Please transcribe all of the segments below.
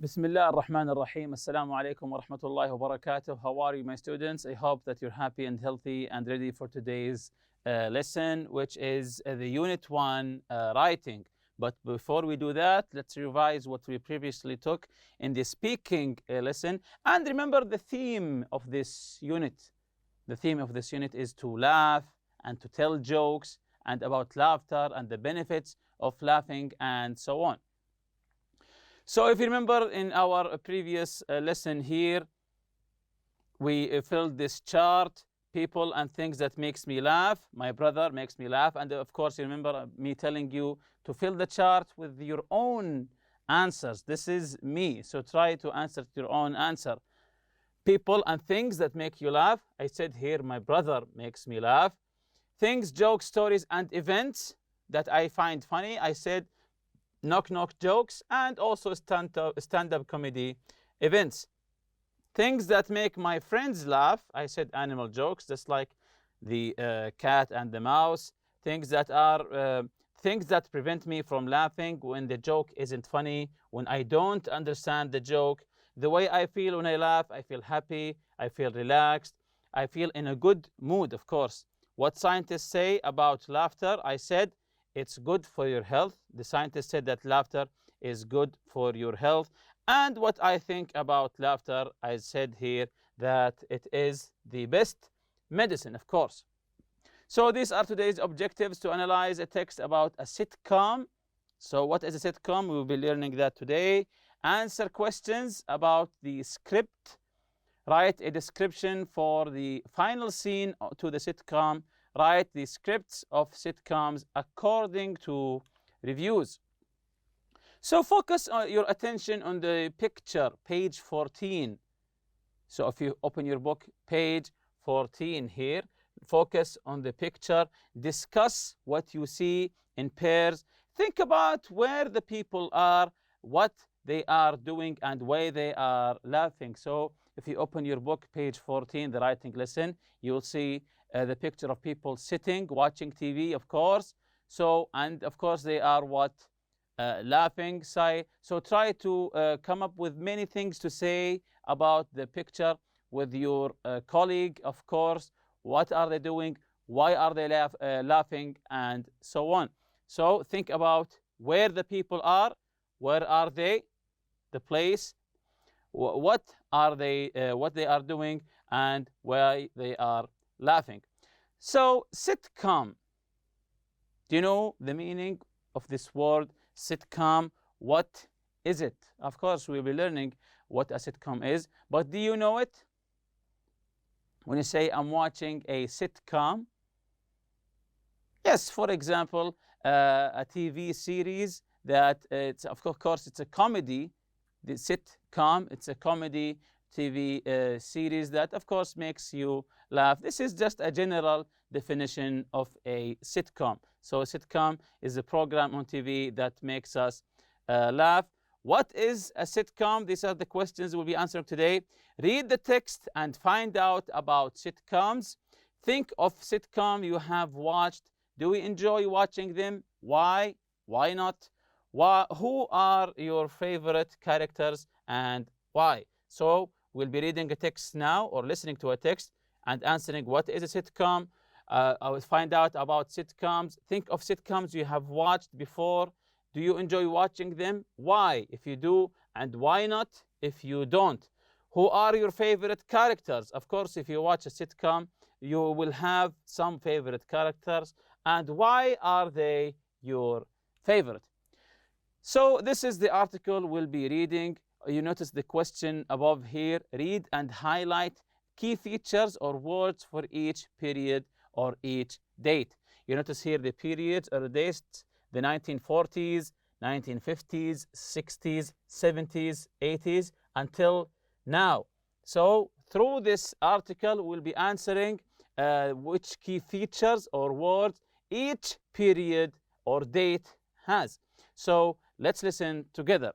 بسم الله الرحمن الرحيم. السلام عليكم ورحمة الله وبركاته. How are you, my students? I hope that you're happy and healthy and ready for today's lesson, which is the Unit 1 writing. But before we do that, let's revise what we previously took in the speaking lesson. And remember the theme of this unit. The theme of this unit is to laugh and to tell jokes and about laughter and the benefits of laughing and so on. So if you remember in our previous lesson here, we filled this chart, people and things that makes me laugh. My brother makes me laugh. And of course, you remember me telling you to fill the chart with your own answers. This is me. So try to answer your own answer. People and things that make you laugh. I said here, my brother makes me laugh. Things, jokes, stories, and events that I find funny. I said knock-knock jokes and also stand-up comedy events. Things that make my friends laugh. I said animal jokes, just like the cat and the mouse. Things that prevent me from laughing when the joke isn't funny, when I don't understand the joke. The way I feel when I laugh, I feel happy, I feel relaxed, I feel in a good mood, of course. What scientists say about laughter, I said it's good for your health. The scientists said that laughter is good for your health. And what I think about laughter, I said here that it is the best medicine, of course. So these are today's objectives: to analyze a text about a sitcom. So what is a sitcom? We will be learning that today. Answer questions about the script. Write a description for the final scene to the sitcom. Write the scripts of sitcoms according to reviews. So focus your attention on the picture, page 14. So if you open your book, page 14 here, focus on the picture. Discuss what you see in pairs. Think about where the people are, what they are doing, and why they are laughing. So if you open your book, page 14, the writing lesson, you will see the picture of people sitting, watching TV, of course. So, and of course, they are what? Laughing. So try to come up with many things to say about the picture with your colleague, of course. What are they doing? Why are they laughing? And so on. So think about where the people are, where are they, the place, what they are doing, and why they are laughing. So sitcom. Do you know the meaning of this word sitcom? What is it? Of course, we'll be learning what a sitcom is, but do you know it? When you say I'm watching a sitcom, yes, for example, a TV series that it's of course it's a comedy. The sitcom, it's a comedy TV series that of course makes you laugh. This is just a general definition of a sitcom. So a sitcom is a program on TV that makes us laugh. What is a sitcom? These are the questions we'll be answering today. Read the text and find out about sitcoms. Think of sitcom you have watched. Do we enjoy watching them? Why? Why not? Who are your favorite characters and why? So we'll be reading a text now or listening to a text and answering what is a sitcom. I will find out about sitcoms. Think of sitcoms you have watched before. Do you enjoy watching them? Why, if you do, and why not if you don't? Who are your favorite characters? Of course, if you watch a sitcom, you will have some favorite characters, and why are they your favorite? So this is the article we'll be reading. You notice the question above here. Read and highlight key features or words for each period or each date. You notice here the periods or the dates: the 1940s, 1950s, 60s, 70s, 80s, until now. So through this article, we'll be answering which key features or words each period or date has. So let's listen together.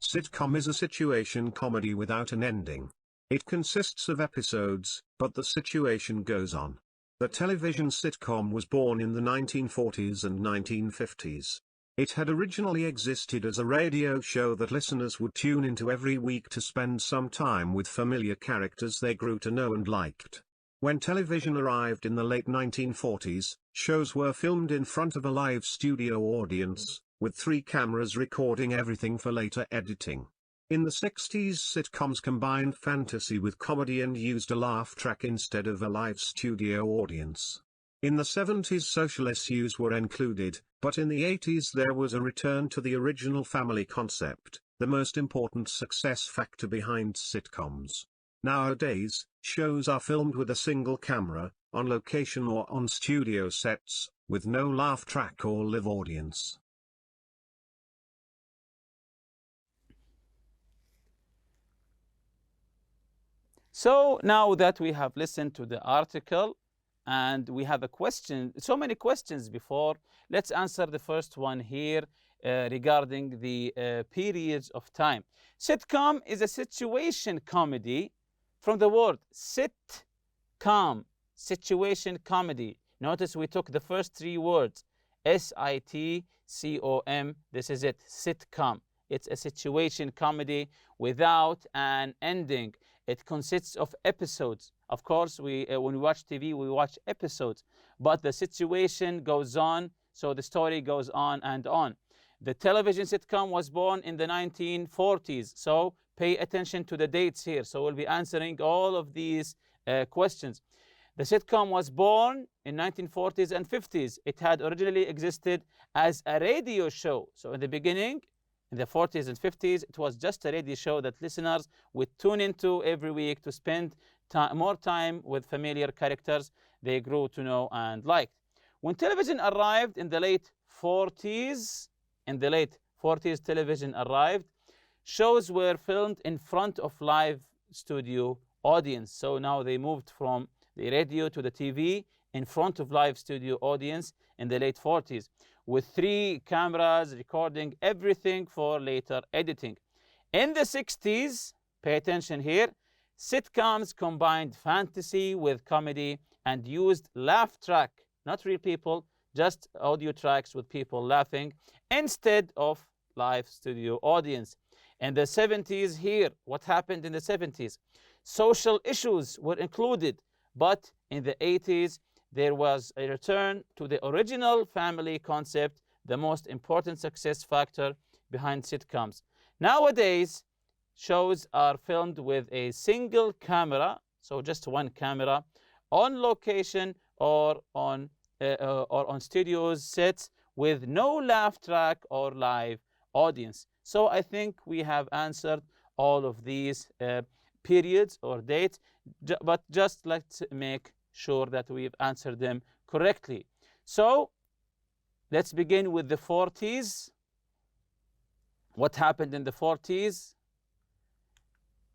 Sitcom is a situation comedy without an ending. It consists of episodes, but the situation goes on. The television sitcom was born in the 1940s and 1950s. It had originally existed as a radio show that listeners would tune into every week to spend some time with familiar characters they grew to know and liked. When television arrived in the late 1940s, shows were filmed in front of a live studio audience, with 3 cameras recording everything for later editing. In the 60s, sitcoms combined fantasy with comedy and used a laugh track instead of a live studio audience. In the 70s, social issues were included, but in the 80s there was a return to the original family concept, the most important success factor behind sitcoms. Nowadays, shows are filmed with a single camera, on location or on studio sets, with no laugh track or live audience. So now that we have listened to the article and we have a question, so many questions before, let's answer the first one here regarding the periods of time. Sitcom is a situation comedy from the word sit-com, situation comedy. Notice we took the first 3 words, S-I-T-C-O-M, this is it, sitcom. It's a situation comedy without an ending. It consists of episodes. Of course, when we watch TV, we watch episodes, but the situation goes on, so the story goes on and on. The television sitcom was born in the 1940s, so pay attention to the dates here. So we'll be answering all of these questions. The sitcom was born in 1940s and 50s. It had originally existed as a radio show. So in the beginning, in the 40s and 50s, it was just a radio show that listeners would tune into every week to spend more time with familiar characters they grew to know and liked. When television arrived in the late 40s, television arrived, shows were filmed in front of live studio audience. So now they moved from the radio to the TV in front of live studio audience in the late 40s, with 3 cameras recording everything for later editing. In the 60s, pay attention here, sitcoms combined fantasy with comedy and used laugh track, not real people, just audio tracks with people laughing, instead of live studio audience. In the 70s here, what happened in the 70s? Social issues were included, but in the 80s, there was a return to the original family concept, the most important success factor behind sitcoms. Nowadays, shows are filmed with a single camera, so just one camera, on location or on studios sets with no laugh track or live audience. So I think we have answered all of these periods or dates, but just let's make sure that we've answered them correctly. So let's begin with the 40s. What happened in the 40s?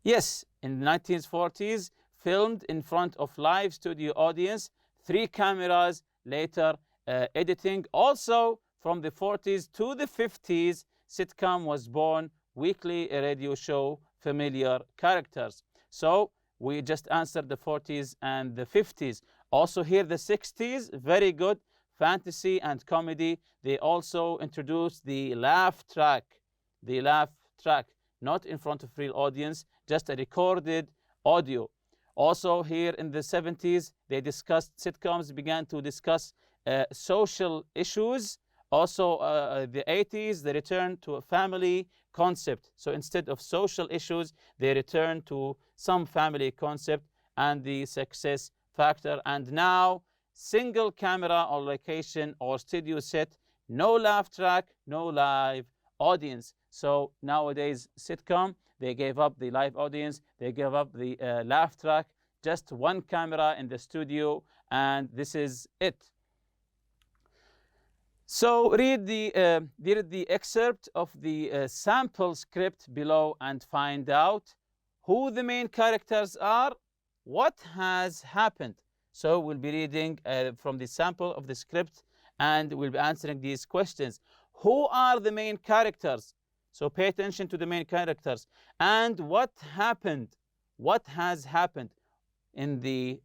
Yes, in the 1940s, filmed in front of live studio audience, 3 cameras, later editing. Also, from the 40s to the 50s, sitcom was born, weekly radio show, familiar characters. So we just answered the 40s and the 50s. Also here, the 60s, very good, fantasy and comedy. They also introduced the laugh track, not in front of real audience, just a recorded audio. Also here in the 70s, sitcoms began to discuss social issues. Also the 80s, they returned to a family concept. So instead of social issues, they returned to some family concept and the success factor. And now, single camera on location or studio set, no laugh track, no live audience. So nowadays, sitcom, they gave up the live audience, they gave up the laugh track, just one camera in the studio, and this is it. So read the excerpt of the sample script below and find out who the main characters are, what has happened. So we'll be reading from the sample of the script and we'll be answering these questions. Who are the main characters? So pay attention to the main characters. And what happened? What has happened in the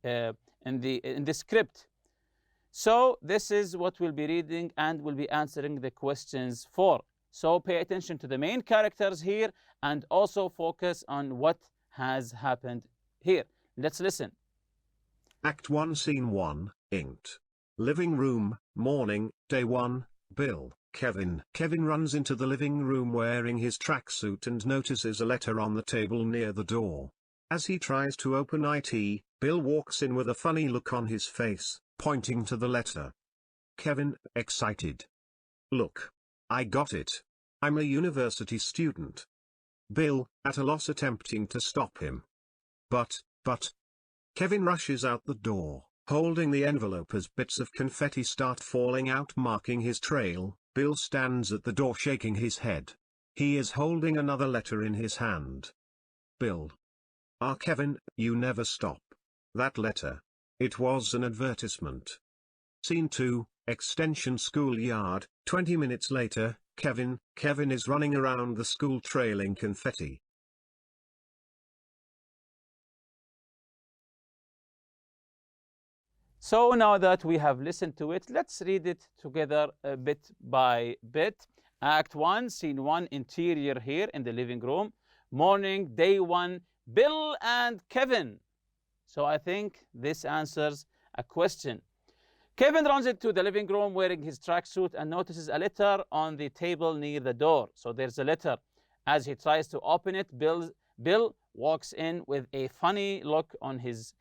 script? So this is what we'll be reading and we'll be answering the questions for. So pay attention to the main characters here and also focus on what has happened here. Let's listen. Act 1, Scene 1, Inked. Living room, morning, day 1, Bill, Kevin. Kevin runs into the living room wearing his tracksuit and notices a letter on the table near the door. As he tries to open it, Bill walks in with a funny look on his face, pointing to the letter. Kevin, excited. Look. I got it. I'm a university student. Bill, at a loss, attempting to stop him. But, Kevin rushes out the door, holding the envelope as bits of confetti start falling out, marking his trail. Bill stands at the door shaking his head. He is holding another letter in his hand. Bill. Kevin, you never stop. That letter. It was an advertisement. Scene 2, Extension Schoolyard. 20 minutes later, Kevin is running around the school trailing confetti. So now that we have listened to it, let's read it together bit by bit. Act 1, Scene 1, interior here in the living room. Morning, day 1, Bill and Kevin. So I think this answers a question. Kevin runs into the living room wearing his tracksuit and notices a letter on the table near the door. So there's a letter. As he tries to open it, Bill walks in with a funny look on his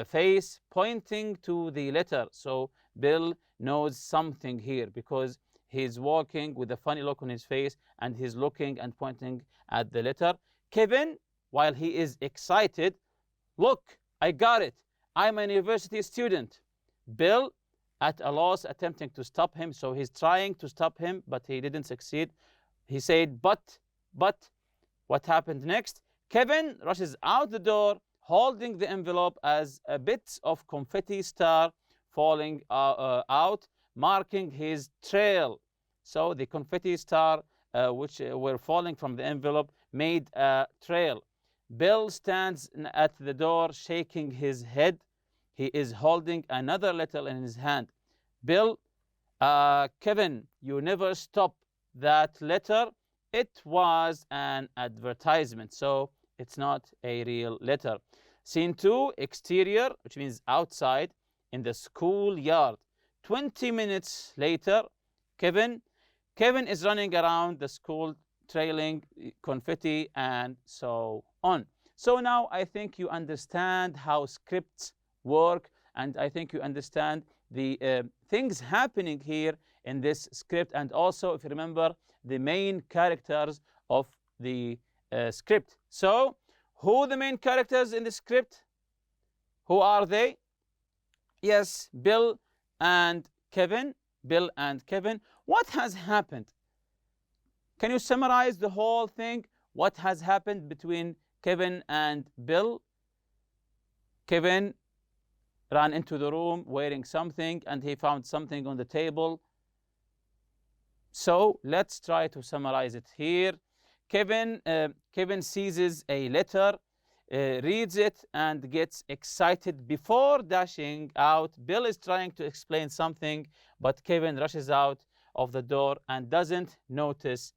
face, pointing to the letter. So Bill knows something here because he's walking with a funny look on his face and he's looking and pointing at the letter. Kevin, while he is excited, look, I got it. I'm a university student. Bill, at a loss, attempting to stop him. So he's trying to stop him, but he didn't succeed. He said, but, what happened next? Kevin rushes out the door, holding the envelope as a bit of confetti star falling out, marking his trail. So the confetti star, which were falling from the envelope, made a trail. Bill stands at the door, shaking his head. He is holding another letter in his hand. Bill, Kevin, you never stop. That letter, it was an advertisement, so it's not a real letter. Scene 2, exterior, which means outside, in the schoolyard. 20 minutes later, Kevin is running around the school trailing confetti and so on. So now I think you understand how scripts work, and I think you understand the things happening here in this script, and also, if you remember, the main characters of the script. So who are the main characters in the script? Who are they? Yes, Bill and Kevin. Bill and Kevin. What has happened? Can you summarize the whole thing? What has happened between Kevin and Bill? Kevin ran into the room wearing something and he found something on the table. So let's try to summarize it here. Kevin seizes a letter, reads it and gets excited before dashing out. Bill is trying to explain something, but Kevin rushes out of the door and doesn't notice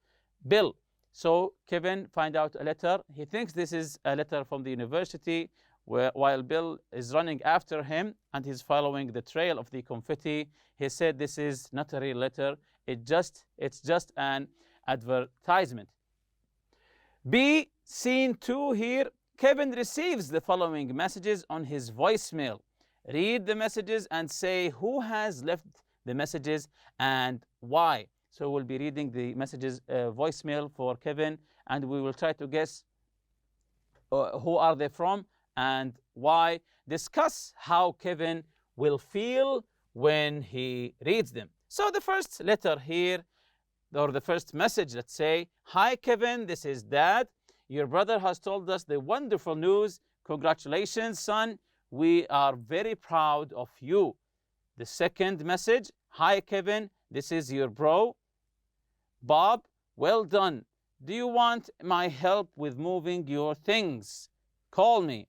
Bill. So Kevin finds out a letter. He thinks this is a letter from the university, while Bill is running after him and he's following the trail of the confetti. He said this is not a real letter. It's just an advertisement. B, scene 2 here. Kevin receives the following messages on his voicemail. Read the messages and say who has left the messages and why. So we'll be reading the messages voicemail for Kevin, and we will try to guess who are they from and why. Discuss how Kevin will feel when he reads them. So the first letter here, or the first message, let's say, hi Kevin, this is Dad. Your brother has told us the wonderful news. Congratulations, son. We are very proud of you. The second message, hi Kevin, this is your bro, Bob. Well done. Do you want my help with moving your things? Call me.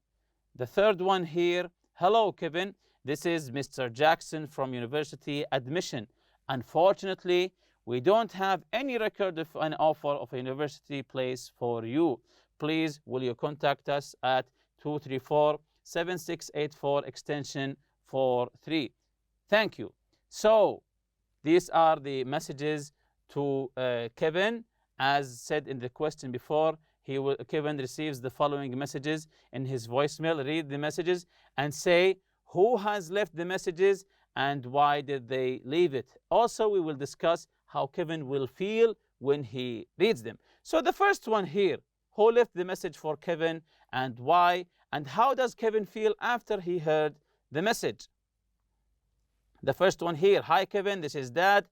The third one here, hello Kevin, This is Mr. Jackson from university admission. Unfortunately, we don't have any record of an offer of a university place for you. Please, will you contact us at 234-7684 extension 43. Thank you. So, these are the messages to Kevin. As said in the question before, Kevin receives the following messages in his voicemail. Read the messages and say who has left the messages and why did they leave it. Also, we will discuss how Kevin will feel when he reads them. So the first one here, who left the message for Kevin and why, and how does Kevin feel after he heard the message? The first one here, hi Kevin, this is Dad.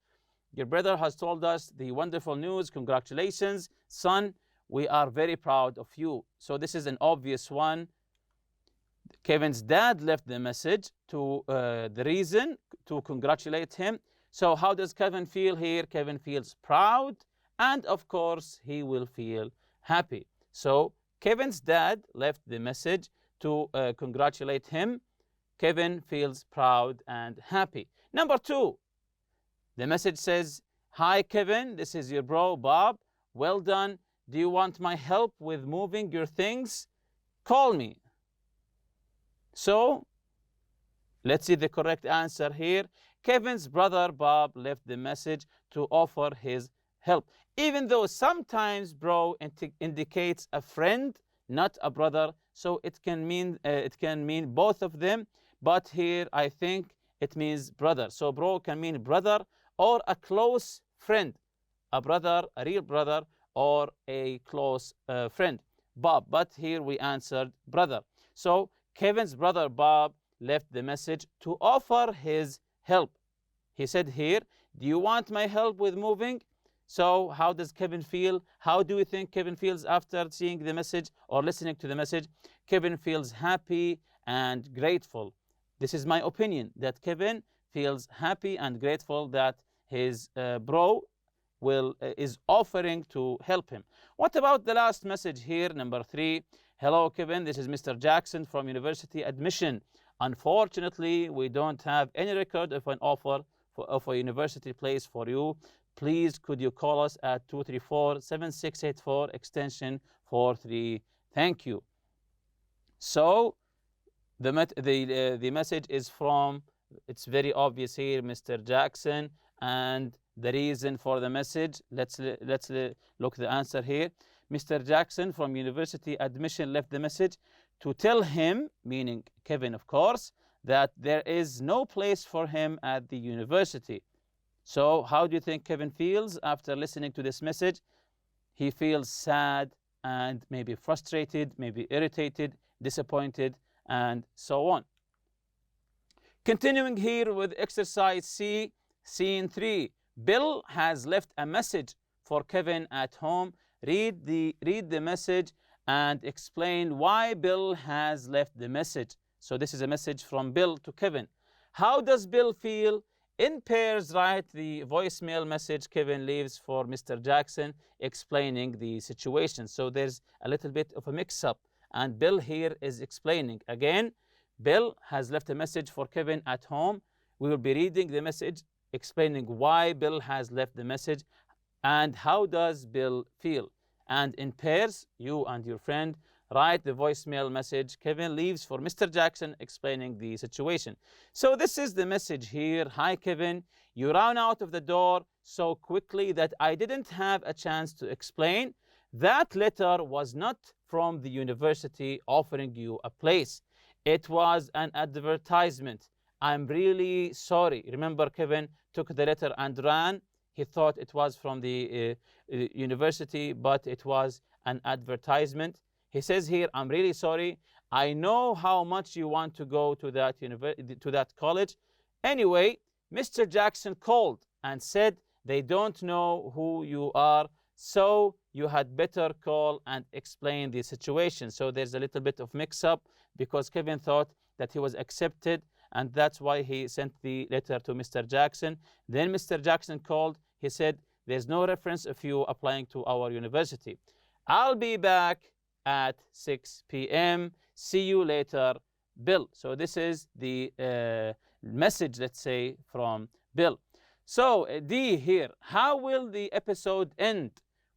Your brother has told us the wonderful news. Congratulations, son. We are very proud of you. So this is an obvious one. Kevin's dad left the message to the reason to congratulate him. So how does Kevin feel here? Kevin feels proud, and of course he will feel happy. So Kevin's dad left the message to congratulate him. Kevin feels proud and happy. Number 2, the message says, hi Kevin, this is your bro Bob. Well done. Do you want my help with moving your things? Call me. So let's see the correct answer here. Kevin's brother Bob left the message to offer his help. Even though sometimes bro indicates a friend, not a brother, so it can mean both of them, but here I think it means brother. So bro can mean brother or a close friend, a brother, a real brother, or a close friend, Bob. But here we answered brother. So Kevin's brother Bob left the message to offer his help. He said here, do you want my help with moving? So how does Kevin feel? How do you think Kevin feels after seeing the message or listening to the message? Kevin feels happy and grateful. This is my opinion, that Kevin feels happy and grateful that his bro is offering to help him. What about the last message here, number 3? Hello Kevin, this is Mr. Jackson from university admission. Unfortunately, we don't have any record of an offer of a university place for you. Please, could you call us at 234-7684 extension 43. Thank you. So the message is from, it's very obvious here, Mr. Jackson, and the reason for the message, let's look the answer here. Mr. Jackson from university admission left the message to tell him, meaning Kevin of course, that there is no place for him at the university. So how do you think Kevin feels after listening to this message? He feels sad and maybe frustrated, maybe irritated, disappointed, and so on. Continuing here with exercise C, scene 3. Bill has left a message for Kevin at home. Read the message and explain why Bill has left the message. So this is a message from Bill to Kevin. How does Bill feel? In pairs, write the voicemail message Kevin leaves for Mr. Jackson explaining the situation. So there's a little bit of a mix-up, and Bill here is explaining. Again, Bill has left a message for Kevin at home. We will be reading the message, explaining why Bill has left the message and how does Bill feel. And in pairs, you and your friend write the voicemail message Kevin leaves for Mr. Jackson explaining the situation. So this is the message here. Hi Kevin, you ran out of the door so quickly that I didn't have a chance to explain. That letter was not from the university offering you a place. It was an advertisement. I'm really sorry. Remember, Kevin took the letter and ran. He thought it was from the university, but it was an advertisement. He says here, I'm really sorry. I know how much you want to go to that college. Anyway, Mr. Jackson called and said they don't know who you are, so you had better call and explain the situation. So there's a little bit of mix-up because Kevin thought that he was accepted, and that's why he sent the letter to Mr. Jackson. Then Mr. Jackson called. He said, there's no reference of you applying to our university. I'll be back at 6 p.m. See you later. Bill. So this is the message, let's say, from Bill. So D here, how will the episode end?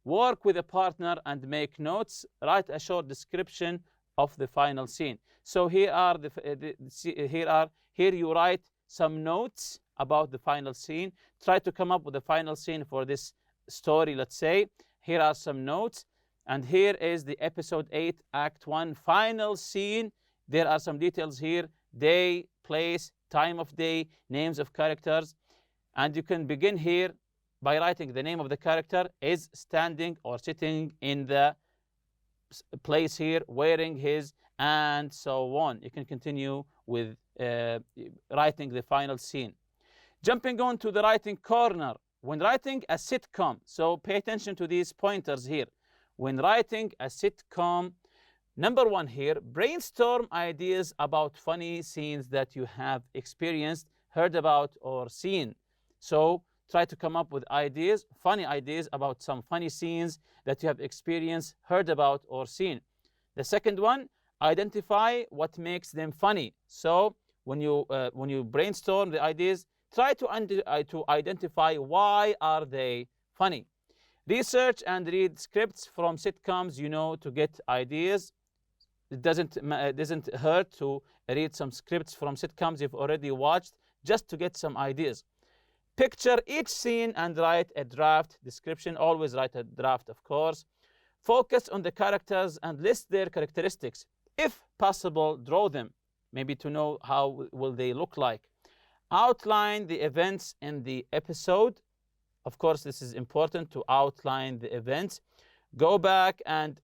Work with a partner and make notes. Write a short description of the final scene. So here you write some notes about the final scene. Try to come up with the final scene for this story, let's say. Here are some notes. And here is the episode 8, Act 1, final scene. There are some details here: day, place, time of day, names of characters. And you can begin here by writing the name of the character is standing or sitting in the place here, wearing his, and so on. You can continue with writing the final scene. Jumping on to the writing corner. When writing a sitcom, so pay attention to these pointers here. When writing a sitcom, number 1 here, brainstorm ideas about funny scenes that you have experienced, heard about, or seen. So try to come up with ideas, funny ideas about some funny scenes that you have experienced, heard about, or seen. The second one, identify what makes them funny. So when you brainstorm the ideas, try to identify why are they funny. Research and read scripts from sitcoms, to get ideas. It doesn't hurt to read some scripts from sitcoms you've already watched, just to get some ideas. Picture each scene and write a draft description. Always write a draft, of course. Focus on the characters and list their characteristics. If possible, draw them, maybe to know how will they look like. Outline the events in the episode. Of course, this is important to outline the events. Go back and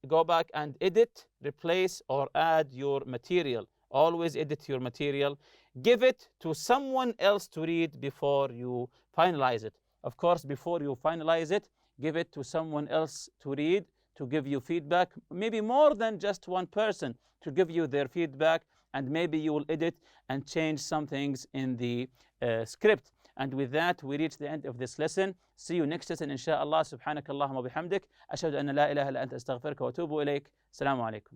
edit, replace, or add your material. Always edit your material. Give it to someone else to read before you finalize it. Of course, before you finalize it, give it to someone else to read, to give you feedback. Maybe more than just one person to give you their feedback, and maybe you will edit and change some things in the script. And with that, we reach the end of this lesson. See you next lesson, inshallah. Subhanakallahumma bihamdik. Ashhadu an la ilaha illa anta astaghfiruka wa atubu ilayk. Assalamu alaikum.